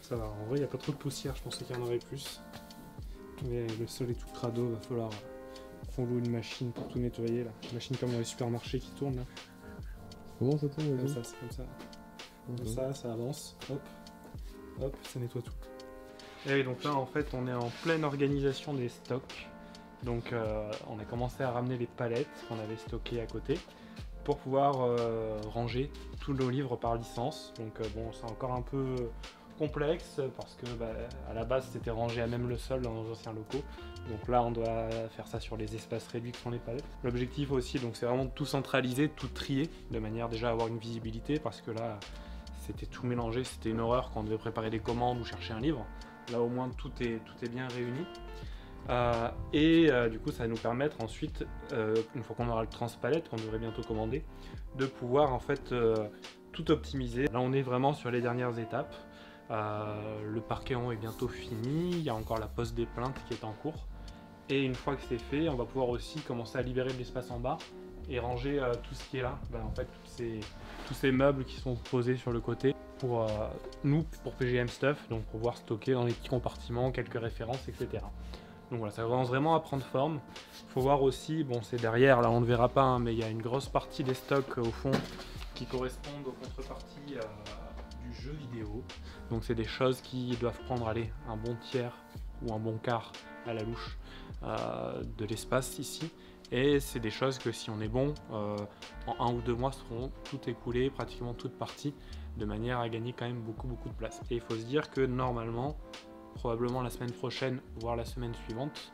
Ça va, en vrai, il n'y a pas trop de poussière, je pensais qu'il y en aurait plus. Mais le sol est tout crado, va falloir qu'on loue une machine pour tout nettoyer là. Une machine comme dans les supermarchés qui tourne là. Comment ça tourne? Comme ça, c'est comme ça. Comme ça avance, hop, hop, ça nettoie tout. Et oui, donc là en fait on est en pleine organisation des stocks. Donc on a commencé à ramener les palettes qu'on avait stockées à côté pour pouvoir ranger tous nos livres par licence. Donc bon, c'est encore un peu complexe parce que à la base c'était rangé à même le sol dans nos anciens locaux. Donc là on doit faire ça sur les espaces réduits que sont les palettes. L'objectif aussi donc c'est vraiment de tout centraliser, tout trier de manière déjà à avoir une visibilité parce que là c'était tout mélangé, c'était une horreur quand on devait préparer des commandes ou chercher un livre. Là au moins tout est bien réuni. Du coup ça va nous permettre ensuite, une fois qu'on aura le transpalette qu'on devrait bientôt commander, de pouvoir en fait tout optimiser. Là on est vraiment sur les dernières étapes. Le parquet en haut est bientôt fini, il y a encore la pose des plaintes qui est en cours. Et une fois que c'est fait, on va pouvoir aussi commencer à libérer de l'espace en bas et ranger tout ce qui est là. En fait tous ces meubles qui sont posés sur le côté pour nous, pour PGM Stuff, donc pour pouvoir stocker dans les petits compartiments quelques références, etc. Donc voilà, ça commence vraiment à prendre forme. Il faut voir aussi, bon c'est derrière, là on ne verra pas, hein, mais il y a une grosse partie des stocks au fond qui correspondent aux contreparties du jeu vidéo. Donc c'est des choses qui doivent prendre, allez, un bon tiers ou un bon quart à la louche de l'espace ici. Et c'est des choses que si on est bon, en 1 ou 2 mois seront toutes écoulées, pratiquement toutes parties, de manière à gagner quand même beaucoup de place. Et il faut se dire que normalement, probablement la semaine prochaine, voire la semaine suivante,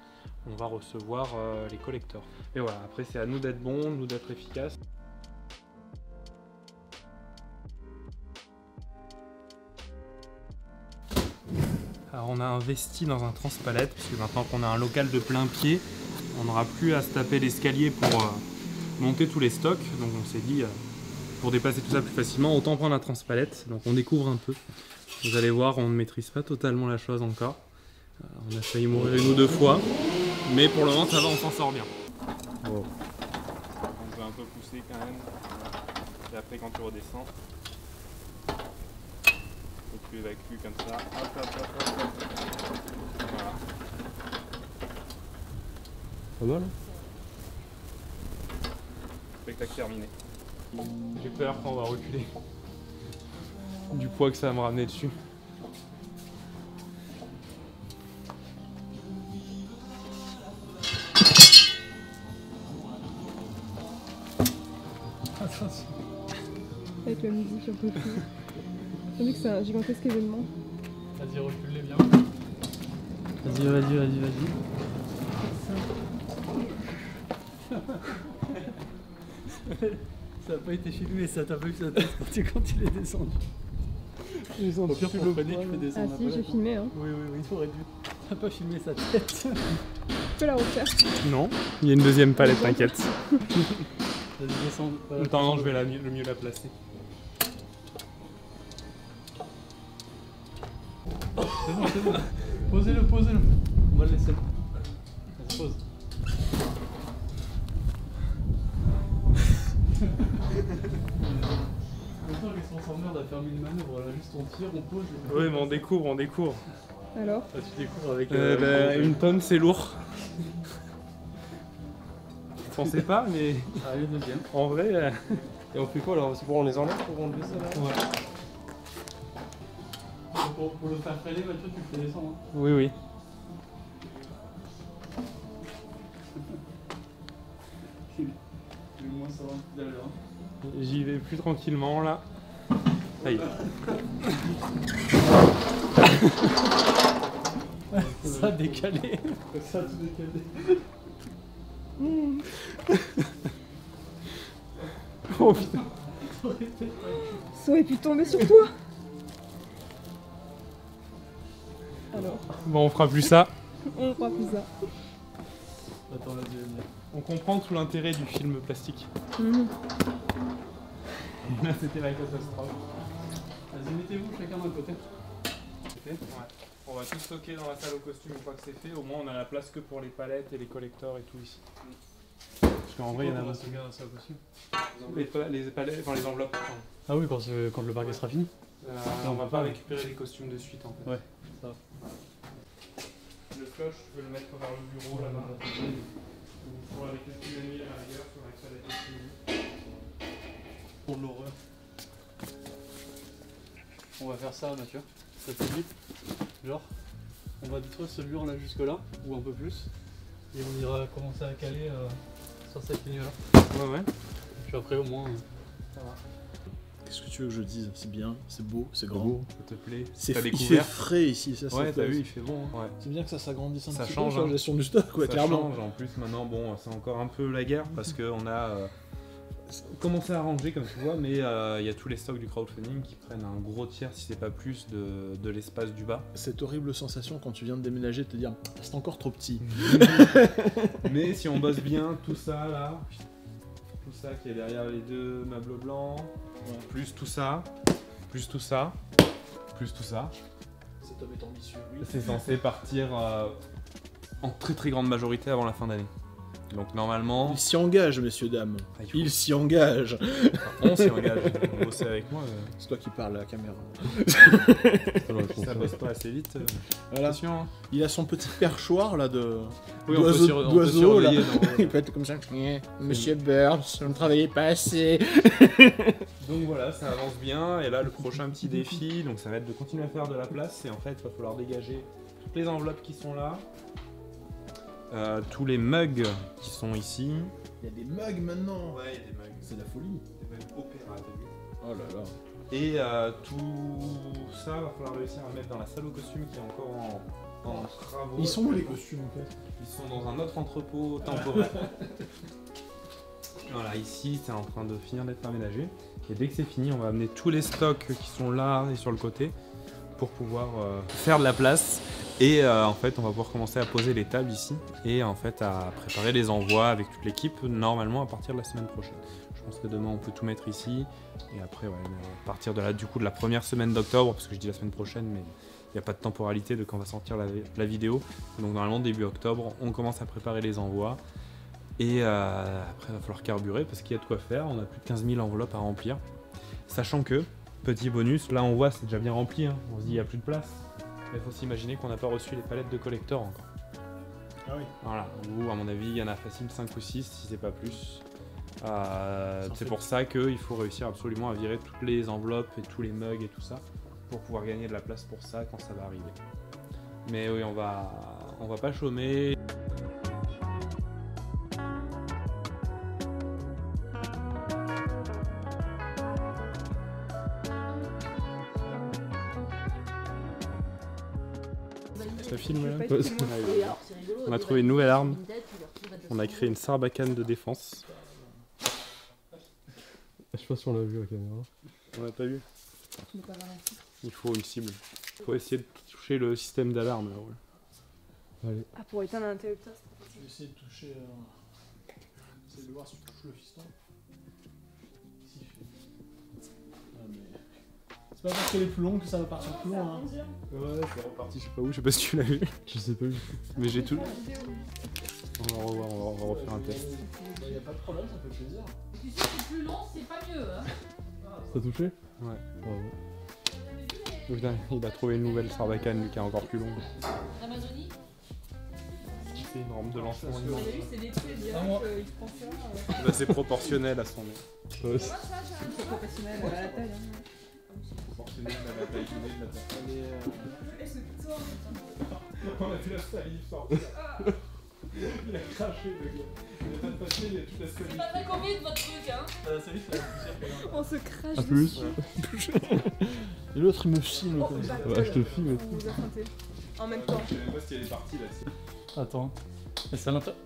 on va recevoir les collecteurs. Et voilà, après c'est à nous d'être bons, nous d'être efficaces. Alors on a investi dans un transpalette, parce que maintenant qu'on a un local de plein pied, on n'aura plus à se taper l'escalier pour monter tous les stocks. Donc on s'est dit, pour déplacer tout ça plus facilement, autant prendre un transpalette. Donc on découvre un peu. Vous allez voir, on ne maîtrise pas totalement la chose encore. On a failli mourir 1 ou 2 fois, mais pour le moment ça va, on s'en sort bien. Wow. On peut un peu pousser quand même, et après quand tu redescends, tu évacues comme ça, hop hop hop hop hop. Voilà. Pas mal. Spectacle terminé. J'ai peur quand on va reculer du poids que ça va me ramener dessus. Attention. Avec la musique un peu plus. J'ai vu que c'est un gigantesque événement. Vas-y, recule-les bien. Vas-y. Ça n'a pas été filmé, ça t'a pas vu sa tête quand il est descendu. Au pire, tu le prenais, tu fais descendre. Ah si, j'ai filmé. Hein. Oui, tu aurais dû. T'as pas filmé sa tête. Tu peux la refaire? Non, il y a une deuxième palette, t'inquiète. Vas-y, descends. Attends, non, je vais le mieux la placer. C'est bon. Posez-le. On va le laisser. Vas-y, pose. Maintenant, qu'est-ce qu'on s'emmerde à faire 1000 manœuvres, là, juste on tire, on pose. Oui, mais on découvre. Alors? Ah, tu découvres avec... Une tonne, c'est lourd. Je pensais pas, mais Allez, deuxième. en vrai... Et on fait quoi alors? C'est pour on les enlève pour enlever ça là? Ouais. Pour le faire freiner, Mathieu, tu le fais descendre. Hein. Oui. Moi, ça va tout à l'heure. J'y vais plus tranquillement là. Ça y est. Ça a décalé. Ça a tout décalé. Oh putain. Ça aurait pu tomber sur toi. Alors, Bon, on fera plus ça. on fera plus ça. Attends, la deuxième. On comprend tout l'intérêt du film plastique. Là, c'était la catastrophe. Vas-y, mettez-vous chacun d'un côté. Ouais. On va tout stocker dans la salle au costume une fois que c'est fait. Au moins, on a la place que pour les palettes et les collecteurs et tout ici. Parce qu'en vrai, il y en a stocker dans la salle au costume. les palettes, enfin les enveloppes. Ah oui, quand le parquet sera fini. On va pas récupérer les costumes de suite en fait. Ouais, ça va. Le flush, tu peux le mettre vers le bureau là-bas. Ou avec le tsunami à la rigueur, sur la salle avec le tsunami. Pour l'horreur. On va faire ça, Mathieu. Ça te dit? Genre, on va détruire ce mur là jusque là, ou un peu plus. Et on ira commencer à caler sur cette ligne là. Ouais. Et puis après au moins, ça va. Qu'est-ce que tu veux que je dise? C'est bien, c'est beau, c'est grand. Ça te plaît? C'est T'as il fait découvert? frais ici, ça Ouais, c'est t'as vu, il fait bon. Hein. Ouais. C'est bien que ça s'agrandisse un Ça petit change, peu sur la hein. gestion du stock, ouais, Ça clairement. change. En plus, maintenant, bon, c'est encore un peu la guerre parce qu'on a commencé à ranger, comme tu vois, mais il y a tous les stocks du crowdfunding qui prennent un gros tiers, si c'est pas plus, de l'espace du bas. Cette horrible sensation quand tu viens de déménager de te dire c'est encore trop petit. Mais si on bosse bien, tout ça là, tout ça qui est derrière les deux meubles blancs, plus tout ça, plus tout ça, plus tout ça, Cet homme est ambitieux, oui. c'est censé partir en très très grande majorité avant la fin d'année. Donc normalement, Il s'y engage, messieurs, dames. Ah, il faut- Il s'y engage. on s'y engage. Vous bossez avec moi, C'est toi qui parles à la caméra. ça bosse pas assez vite. Voilà. Attention. Hein. Il a son petit perchoir là de Oui, on peut d'oiseau là. surveiller dans- Il peut être comme ça. Monsieur Burns, vous ne travaillez pas assez. Donc voilà, ça avance bien. Et là, le prochain petit défi, donc ça va être de continuer à faire de la place. Et en fait, il va falloir dégager toutes les enveloppes qui sont là, tous les mugs qui sont ici. Il y a des mugs maintenant. Ouais, il y a des mugs. C'est la folie. Des mugs opéra, t'as vu. Oh là là. Et tout ça, va falloir réussir à mettre dans la salle aux costumes qui est encore en travaux. Ils sont où les costumes en fait? Ils sont dans un autre entrepôt temporaire. Voilà, ici c'est en train de finir d'être aménagé. Et dès que c'est fini, on va amener tous les stocks qui sont là et sur le côté pour pouvoir faire de la place. Et en fait, on va pouvoir commencer à poser les tables ici et en fait à préparer les envois avec toute l'équipe normalement à partir de la semaine prochaine. Je pense que demain on peut tout mettre ici et après ouais, à partir de là, du coup de la première semaine d'octobre, parce que je dis la semaine prochaine, mais il n'y a pas de temporalité de quand va sortir la vidéo. Donc normalement début octobre, on commence à préparer les envois et après il va falloir carburer parce qu'il y a de quoi faire. On a plus de 15 000 enveloppes à remplir, sachant que petit bonus, là on voit c'est déjà bien rempli. Hein. On se dit il n'y a plus de place. Mais il faut s'imaginer qu'on n'a pas reçu les palettes de collector encore. Ah oui. Voilà, ou à mon avis, il y en a facile 5 ou 6 si c'est pas plus. C'est pour ça qu'il faut réussir absolument à virer toutes les enveloppes et tous les mugs et tout ça pour pouvoir gagner de la place pour ça quand ça va arriver. Mais oui, on va pas chômer. Ça filme là. On a trouvé une nouvelle arme. On a créé une sarbacane de défense. Je sais pas si on l'a vu à la caméra. On l'a pas vu. Il faut une cible. Il faut essayer de toucher le système d'alarme là. Ouais. Allez. Ah, pour éteindre un interrupteur, Je vais essayer de toucher. Essayer de voir si je touche le fiston. Si, ah, mais... C'est pas parce qu'elle est plus longue que ça va partir plus loin. Hein. Ouais, c'est reparti, je sais pas où, je sais pas si tu l'as vu. Je sais pas. Mais j'ai tout. On va revoir, on va refaire un test. Y a pas de problème, ça fait plaisir. Tu sais, c'est plus long, c'est pas mieux. Hein. T'as touché? Ouais. Bravo. Putain, il a trouvé une nouvelle sarbacane lui qui est encore plus longue. L'Amazonie, C'est une rampe de lancement. Vous avez vu, c'est des traits Ah, moi. direct, il prend ça. Bah, c'est proportionnel à son nom. Ouais, C'est professionnel à la taille. Hein. Proportionnel à la taille de la personne. On a vu la salive sortir. Il a craché le gars. Il a pas de papier, il a toute la c'est salive. pas très Covid votre truc, hein. On se crache. A plus. Et l'autre il me filme Oh, comme ça. battle. Ouais, je te filme et On vous a feinté. En même temps. Je sais même pas si elle est partie là. Attends. Et c'est à l'intérieur.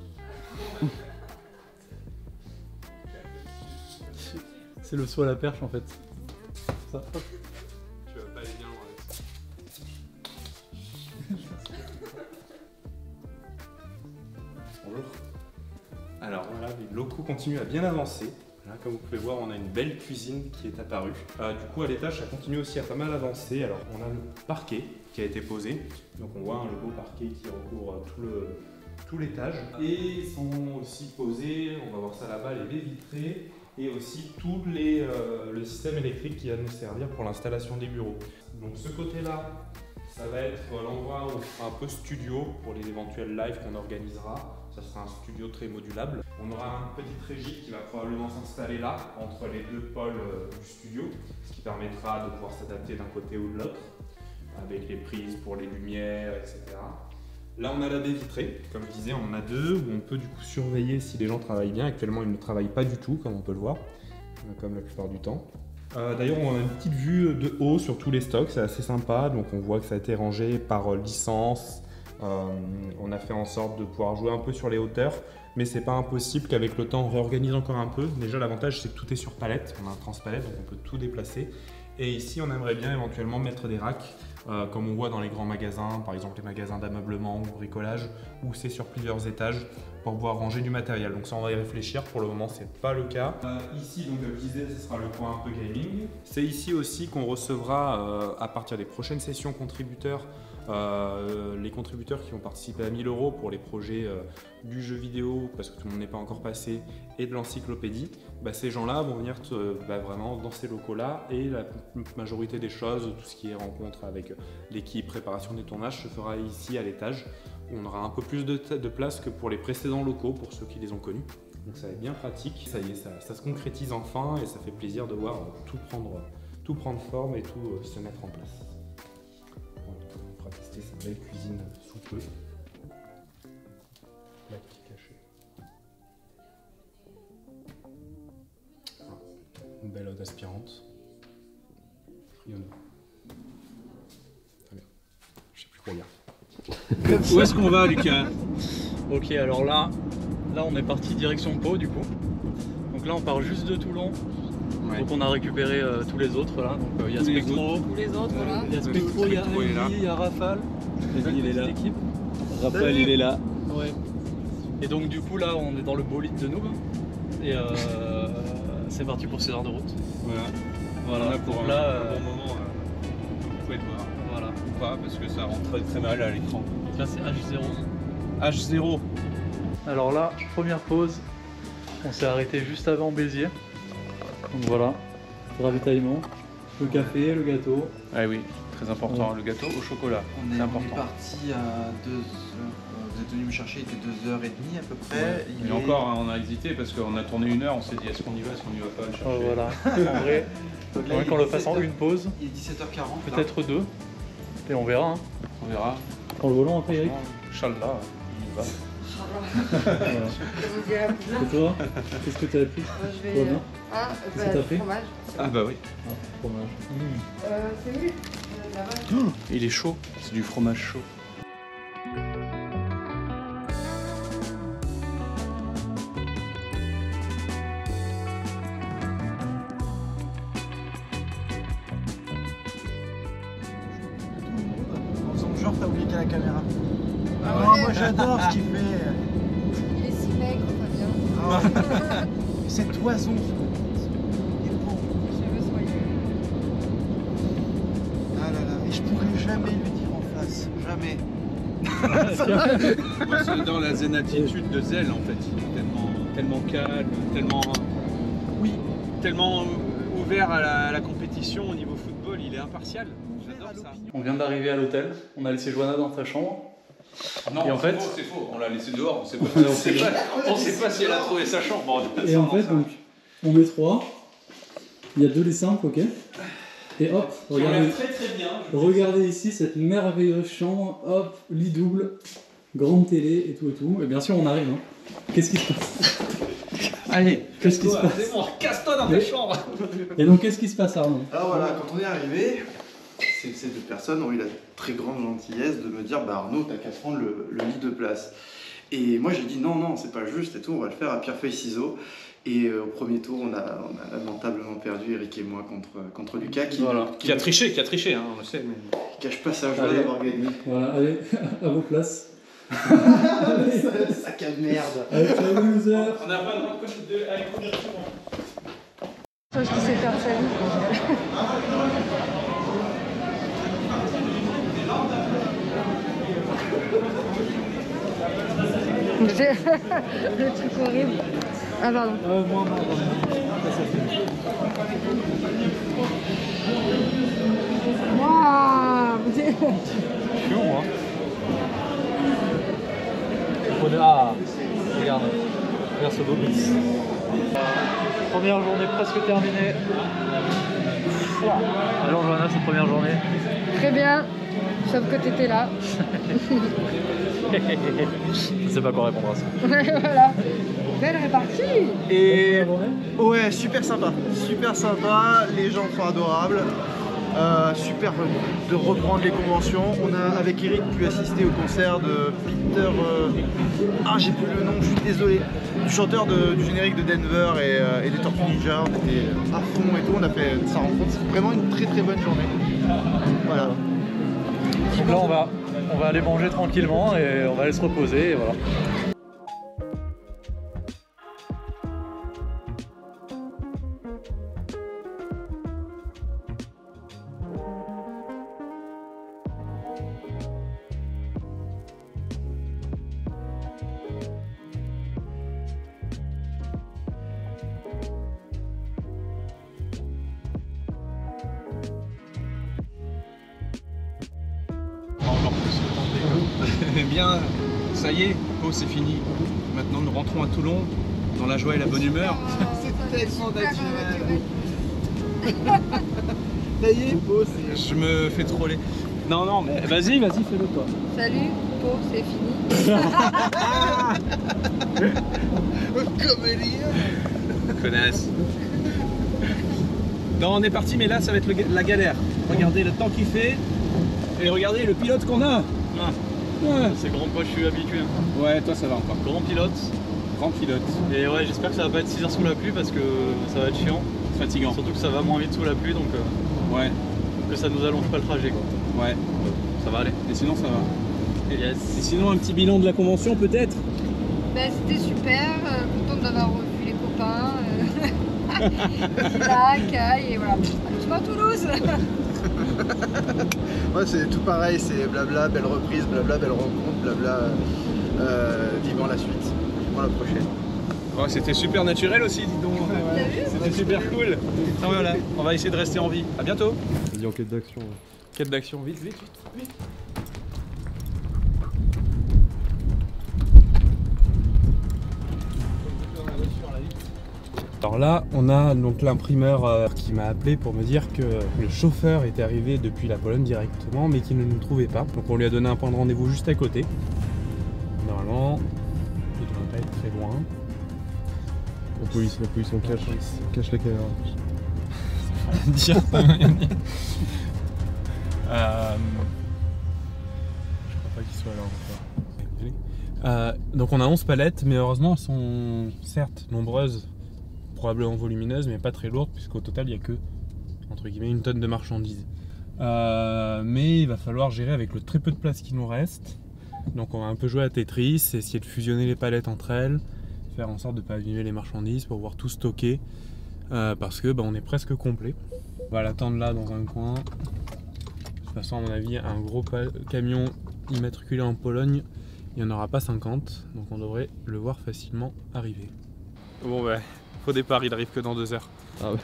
C'est le saut à la perche en fait. Ça. Tu vas pas aller bien loin avec ça. Bonjour. Alors voilà, les locaux continuent à bien avancer. Là, comme vous pouvez voir, on a une belle cuisine qui est apparue. Du coup, à l'étage, ça continue aussi à pas mal avancer. Alors, on a le parquet qui a été posé. Donc, on voit le beau parquet qui recouvre tout l'étage. Et ils sont aussi posés, on va voir ça là-bas, les baies vitrées et aussi tout le système électrique qui va nous servir pour l'installation des bureaux. Donc ce côté-là, ça va être l'endroit où on fera un peu studio pour les éventuels lives qu'on organisera. Ça sera un studio très modulable. On aura une petite régie qui va probablement s'installer là, entre les deux pôles du studio, ce qui permettra de pouvoir s'adapter d'un côté ou de l'autre, avec les prises pour les lumières, etc. Là, on a la baie vitrée. Comme je disais, on en a deux où on peut du coup surveiller si les gens travaillent bien. Actuellement, ils ne travaillent pas du tout, comme on peut le voir, comme la plupart du temps. D'ailleurs, on a une petite vue de haut sur tous les stocks, c'est assez sympa. Donc, on voit que ça a été rangé par licence. On a fait en sorte de pouvoir jouer un peu sur les hauteurs, mais c'est pas impossible qu'avec le temps, on réorganise encore un peu. Déjà, l'avantage, c'est que tout est sur palette. On a un transpalette, donc on peut tout déplacer. Et ici, on aimerait bien éventuellement mettre des racks, comme on voit dans les grands magasins, par exemple les magasins d'ameublement ou bricolage, où c'est sur plusieurs étages pour pouvoir ranger du matériel. Donc ça, on va y réfléchir. Pour le moment, c'est pas le cas. Ici, donc, comme je disais, ce sera le coin un peu gaming. C'est ici aussi qu'on recevra, à partir des prochaines sessions contributeurs, les contributeurs qui vont participer à 1 000 € pour les projets du jeu vidéo, parce que tout le monde n'est pas encore passé, et de l'encyclopédie. Ces gens-là vont venir vraiment dans ces locaux-là, et la majorité des choses, tout ce qui est rencontre avec l'équipe, préparation des tournages, se fera ici à l'étage, où on aura un peu plus de place que pour les précédents locaux, pour ceux qui les ont connus. Donc ça va être bien pratique, ça y est, ça se concrétise enfin, et ça fait plaisir de voir tout prendre forme et tout se mettre en place. On fera tester cette belle cuisine sous peu. Là, qui est caché. Une belle ode aspirante. Friano. Très bien. Je sais plus quoi dire. Où est-ce qu'on va, Lucas? Ok, alors là on est parti direction Pau du coup. Donc là on part juste de Toulon. Ouais. Donc on a récupéré tous les autres là. Donc il y a Spectro. Tous les autres là. Il y a Spectro, il y a Andy, il y a Rafale. Il est là. Raphaël il est là. Ouais. Et donc du coup là on est dans le bolide de Noob. Et c'est parti pour 6 heures de route. Voilà. Là pour un bon moment, vous pouvez le voir. Voilà. Ou pas, parce que ça rentre très mal à l'écran. Là c'est H0. H0. Alors là, première pause. On s'est arrêté juste avant Béziers. Donc voilà, ravitaillement, le café, le gâteau. Ah oui, très important, Ouais. le gâteau au chocolat. On est important. parti à 2 heures. Vous êtes venu me chercher, il était 2h30 à peu près. Et encore, hein, on a hésité parce qu'on a tourné 1 heure, on s'est dit est-ce qu'on y va, est-ce qu'on y va pas le chercher. Voilà, en vrai, Donc là, faudrait qu'on le fasse en une pause, Il est 17h40. là. peut-être 2. Et on verra. Hein. On verra. Prends le volant après Eric. Inch'Allah, il y va. Voilà. Et toi, qu'est-ce que tu as pris? Je Tout va vais. bien Qu'est-ce que t'as pris? Fromage. Ah bah oui. Ah, fromage. C'est où la vache? Il est chaud, c'est du fromage chaud. En faisant genre, t'as oublié qu'il y a la caméra. Ah Oh, ouais. moi j'adore ce qu'il fait. Il est si maigre, Fabien. Cet oiseau. Il est beau. Cheveux soyeux. Ah là là, et je pourrais jamais lui dire en face. Jamais. Moi, c'est dans la zen attitude de Zell en fait. Il est tellement calme, tellement ouvert à la compétition au niveau football, il est impartial. J'adore ça. On vient d'arriver à l'hôtel, on a laissé Johanna dans sa chambre. Non, Et en fait- c'est faux, on l'a laissé dehors, on sait pas, Ouais, on sait on sait pas si elle a trouvé sa chambre. Et en fait, donc, on est 3. Il y a 2 les simples, ok. Et hop, regardez, très très bien. regardez ici cette merveilleuse chambre. Hop, lit double, grande télé et tout et tout. Et bien sûr, on arrive. Hein. Qu'est-ce qui se passe? Allez, Qu'est-ce qui se passe? c'est bon, casse-toi dans ta chambre. Et donc, qu'est-ce qui se passe, Arnaud? Alors voilà, quand on est arrivé, ces deux personnes ont eu la très grande gentillesse de me dire bah Arnaud, t'as qu'à prendre le lit de place. Et moi j'ai dit non, c'est pas juste et tout, on va le faire à pierre-feuille-ciseaux. Et au premier tour, on a lamentablement perdu, Eric et moi, contre Lucas Qui a triché, hein, on le sait. Mais... qui cache pas sa joie Allez. d'avoir gagné. Voilà, allez, à vos places. Sac à merde. Allez, ciao, loser. On n'a pas le droit aller courir tout le monde. Toi, je sais faire sa vie. Le truc horrible. Ah pardon. Moi. Waouh. Chiant, moi. Ah, regarde ce beau gosse. Première journée presque terminée. Alors Johanna, cette première journée? Très bien, sauf que t'étais là. Je sais pas quoi répondre à ça. Ouais, voilà. Belle répartie. Et ouais, super sympa, les gens sont adorables. Super de reprendre les conventions. On a avec Eric pu assister au concert de Peter. J'ai plus le nom, je suis désolé. Du chanteur du générique de Denver et des Tortues Ninja. On était à fond et tout. On a fait sa rencontre. C'est vraiment une très bonne journée. Voilà. Donc là on va aller manger tranquillement et on va aller se reposer et voilà. Eh bien, ça y est, Pau c'est fini. Maintenant nous rentrons à Toulon dans la joie et la bonne humeur. C'est tellement naturel. Ça y est, Pau, c'est... Je me fais troller. Non, mais vas-y, fais-le toi. Salut, Pau, c'est fini. Comédien. Connasse. Non, on est parti, mais là ça va être la galère. Regardez le temps qu'il fait et regardez le pilote qu'on a. Ouais. C'est grand pas, je suis habitué. Ouais, toi ça va encore. Grand pilote. Et ouais, j'espère que ça va pas être 6 heures sous la pluie parce que ça va être chiant. C'est fatigant. Surtout que ça va moins vite sous la pluie donc ouais. Que ça nous allonge pas le trajet quoi. Ouais. Ça va aller. Et sinon ça va. Yes. Et sinon un petit bilan de la convention peut-être. Ben, c'était super, contente d'avoir revu les copains. Là, Kai, et voilà. Tu vas à Toulouse. Ouais, c'est tout pareil, c'est blabla, belle reprise, blabla, belle rencontre, blabla, vivant la suite, vivant la prochaine. Ouais, c'était super naturel aussi, dis donc. Ouais. C'était super cool. Enfin, voilà, on va essayer de rester en vie. À bientôt. Vas-y, enquête d'action. Quête d'action, vite. Alors là, on a donc l'imprimeur qui m'a appelé pour me dire que le chauffeur était arrivé depuis la Pologne directement, mais qu'il ne nous trouvait pas. Donc on lui a donné un point de rendez-vous juste à côté. Normalement, il ne doit pas être très loin. La police on cache la caméra. Dire ça veut rien dire. Je crois pas qu'il soit là encore. Donc on a 11 palettes, mais heureusement elles sont certes nombreuses, probablement volumineuses, mais pas très lourdes, puisqu'au total il n'y a que entre guillemets une tonne de marchandises. Mais il va falloir gérer avec le très peu de place qui nous reste. Donc on va un peu jouer à Tetris, essayer de fusionner les palettes entre elles, faire en sorte de ne pas abîmer les marchandises pour pouvoir tout stocker, parce que on est presque complet. On va l'attendre là dans un coin. De toute façon, à mon avis, un gros camion immatriculé en Pologne, il n'y en aura pas 50, donc on devrait le voir facilement arriver. Bon faux départ, il arrive que dans 2 heures. Ah ouais.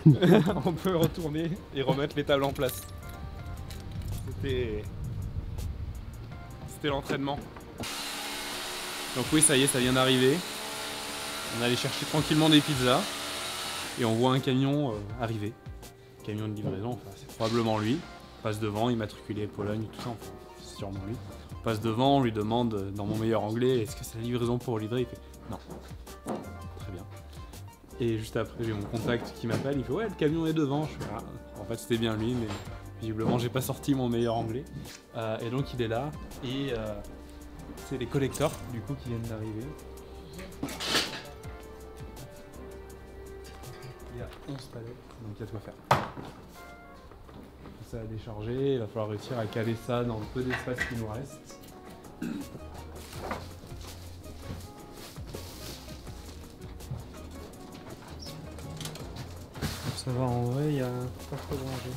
On peut retourner et remettre les tables en place. C'était l'entraînement. Donc oui, ça y est, ça vient d'arriver. On allait chercher tranquillement des pizzas et on voit un camion arriver. Camion de livraison, enfin, c'est probablement lui. On passe devant, immatriculé Pologne, tout ça, enfin, c'est sûrement lui. On passe devant, on lui demande dans mon meilleur anglais, est-ce que c'est la livraison pour livrer? Il fait non. Très bien. Et juste après, j'ai mon contact qui m'appelle, il fait ouais, le camion est devant. Je fais, en fait, c'était bien lui, mais visiblement, j'ai pas sorti mon meilleur anglais. Et donc, il est là, et c'est les collecteurs, du coup, qui viennent d'arriver. Il y a 11 palettes, donc il y a de quoi faire. Ça a déchargé, il va falloir réussir à caler ça dans le peu d'espace qui nous reste. Ça va, en vrai, il y a pas trop de rangée.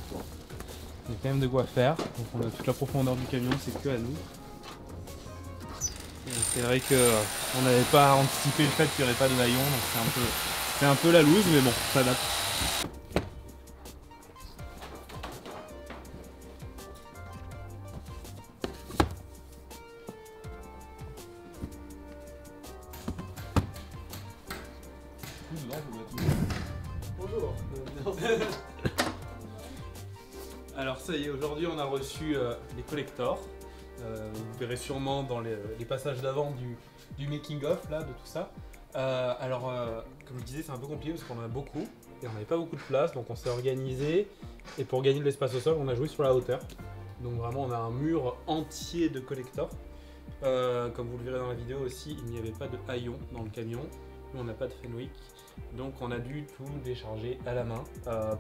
Il y a quand même de quoi faire, donc on a toute la profondeur du camion, c'est que à nous. C'est vrai qu'on n'avait pas anticipé le fait qu'il n'y aurait pas de layon, donc c'est un peu la loose, mais bon, ça adapte. Bonjour. Alors ça y est, aujourd'hui on a reçu les collectors. Vous verrez sûrement dans les passages d'avant du making of là, de tout ça. Comme je disais, c'est un peu compliqué parce qu'on en a beaucoup et on n'avait pas beaucoup de place, donc on s'est organisé et pour gagner de l'espace au sol, on a joué sur la hauteur. Donc vraiment, on a un mur entier de collectors. Comme vous le verrez dans la vidéo aussi, il n'y avait pas de haillons dans le camion. Nous, on n'a pas de Fenwick. Donc on a dû tout décharger à la main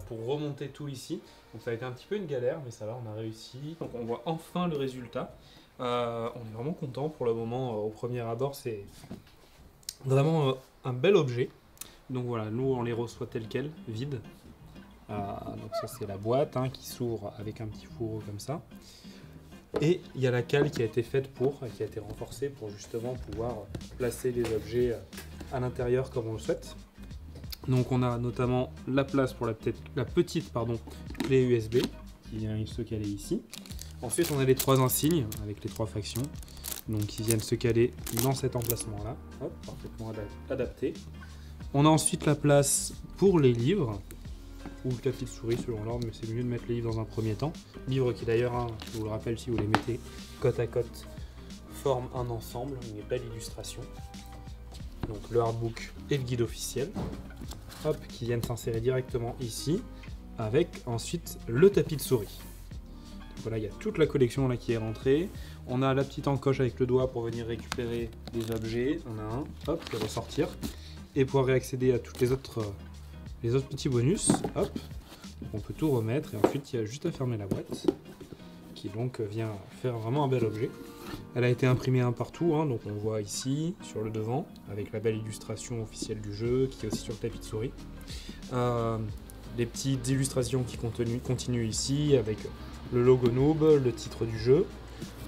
pour remonter tout ici. Donc ça a été un petit peu une galère, mais ça va, on a réussi. Donc on voit enfin le résultat. On est vraiment content pour le moment. Au premier abord, c'est vraiment un bel objet. Donc voilà, nous on les reçoit tels quels, vides. Donc ça c'est la boîte qui s'ouvre avec un petit fourreau comme ça. Et il y a la cale qui a été faite qui a été renforcée pour justement pouvoir placer les objets à l'intérieur comme on le souhaite. Donc on a notamment la place pour la petite clé USB qui vient se caler ici. Ensuite on a les 3 insignes avec les 3 factions, donc qui viennent se caler dans cet emplacement là, hop, parfaitement adapté. On a ensuite la place pour les livres, ou le clavier de souris selon l'ordre, mais c'est mieux de mettre les livres dans un premier temps. Livres qui d'ailleurs, je vous le rappelle, si vous les mettez côte à côte, forment un ensemble, une belle illustration. Donc le hardbook et le guide officiel, hop, qui viennent s'insérer directement ici, avec ensuite le tapis de souris. Donc voilà, il y a toute la collection là qui est rentrée. On a la petite encoche avec le doigt pour venir récupérer des objets. On a un, hop, et ressortir. Et pour réaccéder à toutes les autres petits bonus, hop, on peut tout remettre. Et ensuite, il y a juste à fermer la boîte, qui donc vient faire vraiment un bel objet. Elle a été imprimée un partout, donc on voit ici, sur le devant, avec la belle illustration officielle du jeu, qui est aussi sur le tapis de souris. Les petites illustrations qui continuent ici, avec le logo Noob, le titre du jeu,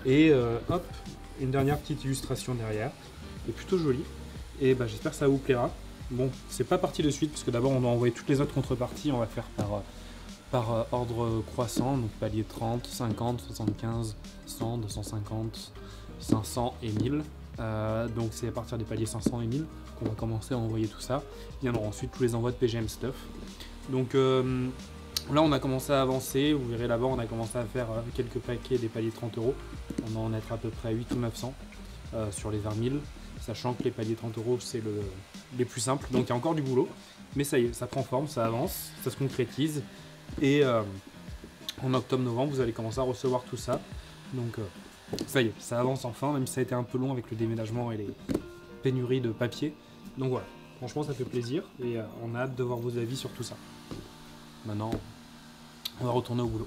et hop, une dernière petite illustration derrière, qui est plutôt jolie, et j'espère que ça vous plaira. Bon, c'est pas parti de suite, parce que d'abord on doit envoyer toutes les autres contreparties, on va faire par ordre croissant, donc palier 30, 50, 75, 100, 250, 500 et 1000. Donc c'est à partir des paliers 500 et 1000 qu'on va commencer à envoyer tout ça. Viendront ensuite tous les envois de PGM Stuff. Donc là on a commencé à avancer, vous verrez là-bas on a commencé à faire quelques paquets des paliers 30 €. On va en être à peu près 8 ou 900 sur les 20 000, sachant que les paliers 30 € c'est les plus simples. Donc il y a encore du boulot, mais ça y est, ça prend forme, ça avance, ça se concrétise. Et en octobre-novembre, vous allez commencer à recevoir tout ça. Donc ça y est, ça avance enfin, même si ça a été un peu long avec le déménagement et les pénuries de papier. Donc voilà, franchement ça fait plaisir et on a hâte de voir vos avis sur tout ça. Maintenant, on va retourner au boulot.